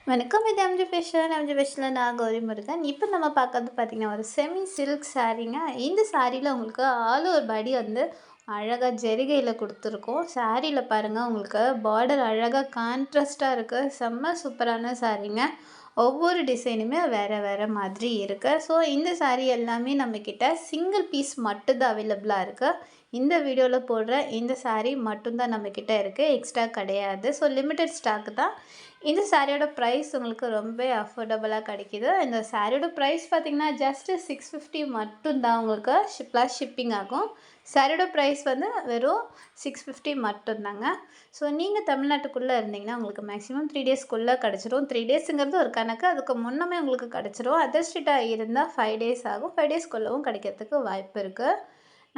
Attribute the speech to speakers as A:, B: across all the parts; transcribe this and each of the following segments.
A: வணக்கம். இது எம்ஜி ஃபேஷனில் நான் கௌரி முருகன். இப்போ நம்ம பார்க்கறது பார்த்தீங்கன்னா, ஒரு செமி சில்க் சாரீங்க. இந்த சாரீல உங்களுக்கு ஆல் ஓவர் பாடி வந்து அழகா ஜரிகையில குடுத்துருக்கோம். சாரீல பாருங்க உங்களுக்கு பார்டர் அழகா கான்ட்ராஸ்ட்டா இருக்கு. செம்ம சூப்பரான சாரீங்க. ஒவ்வொரு டிசைனுமே வேறு மாதிரி இருக்கு. ஸோ இந்த சாரீ எல்லாமே நம்மக்கிட்ட சிங்கிள் பீஸ் மட்டும் தான் அவைலபிளா இருக்கு. இந்த வீடியோல போடுற இந்த சாரீ மட்டும் தான் நம்மக்கிட்ட இருக்கு. எக்ஸ்ட்ரா கிடையாது. ஸோ லிமிட்டட் ஸ்டாக் தான். இந்த சாரியோட ப்ரைஸ் உங்களுக்கு ரொம்ப அஃபோர்டபுளா கிடைக்கிது. இந்த சாரியோட ப்ரைஸ் பார்த்தீங்கன்னா, ஜஸ்ட் 650 மட்டும் தான் உங்களுக்கு ப்ளஸ் ஷிப்பிங் ஆகும். சாரியோட ப்ரைஸ் வந்து வெறும் 650 மட்டும்தாங்க. ஸோ நீங்கள் தமிழ்நாட்டுக்குள்ளே இருந்தீங்கன்னா, உங்களுக்கு மேக்ஸிமம் 3 டேஸ்க்குள்ளே கிடச்சிரும். 3 டேஸுங்கிறது ஒரு கணக்கு. அதுக்கு முன்னமே உங்களுக்கு கிடச்சிரும். அதர் ஸ்டேட்டாக இருந்தால் 5 டேஸ் ஆகும். 5 டேஸ்க்குள்ளவும் கிடைக்கிறதுக்கு வாய்ப்பு இருக்குது.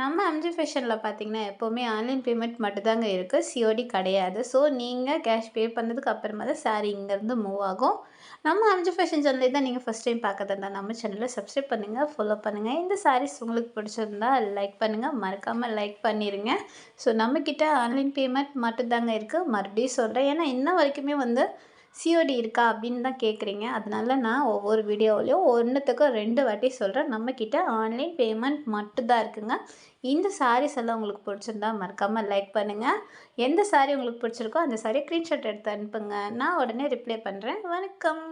A: நம்ம எம்ஜி ஃபேஷனில் பார்த்தீங்கன்னா, எப்போவுமே ஆன்லைன் பேமெண்ட் மட்டும்தாங்க இருக்குது. சிஓடி கிடையாது. ஸோ நீங்கள் கேஷ் பே பண்ணதுக்கு அப்புறமா தான் சாரீ இங்கேருந்து மூவ் ஆகும். நம்ம எம்ஜி ஃபேஷன் சேனலை தான் நீங்கள் ஃபஸ்ட் டைம் பார்க்கறதா இருந்தால் நம்ம சேனலை சப்ஸ்கிரைப் பண்ணுங்கள், ஃபாலோ பண்ணுங்கள். இந்த சாரீஸ் உங்களுக்கு பிடிச்சிருந்தா லைக் பண்ணுங்கள். மறக்காமல் லைக் பண்ணிடுங்க. ஸோ நம்மக்கிட்ட ஆன்லைன் பேமெண்ட் மட்டும்தாங்க இருக்குது. மறுபடியும் சொல்கிறேன். ஏன்னா இன்ன வரைக்குமே வந்து சிஓடி இருக்கா அப்படின்னு தான் கேட்குறீங்க. அதனால நான் ஒவ்வொரு வீடியோவிலையும் ஒன்றுத்துக்கு 2 வாட்டி சொல்கிறேன். நம்மக்கிட்ட ஆன்லைன் பேமெண்ட் மட்டும்தான் இருக்குங்க. இந்த சாரீஸ் எல்லாம் உங்களுக்கு பிடிச்சிருந்தா மறக்காமல் லைக் பண்ணுங்கள். எந்த சாரீ உங்களுக்கு பிடிச்சிருக்கோ அந்த சாரியை ஸ்க்ரீன்ஷாட் எடுத்து அனுப்புங்க. நான் உடனே ரிப்ளை பண்ணுறேன். வணக்கம்.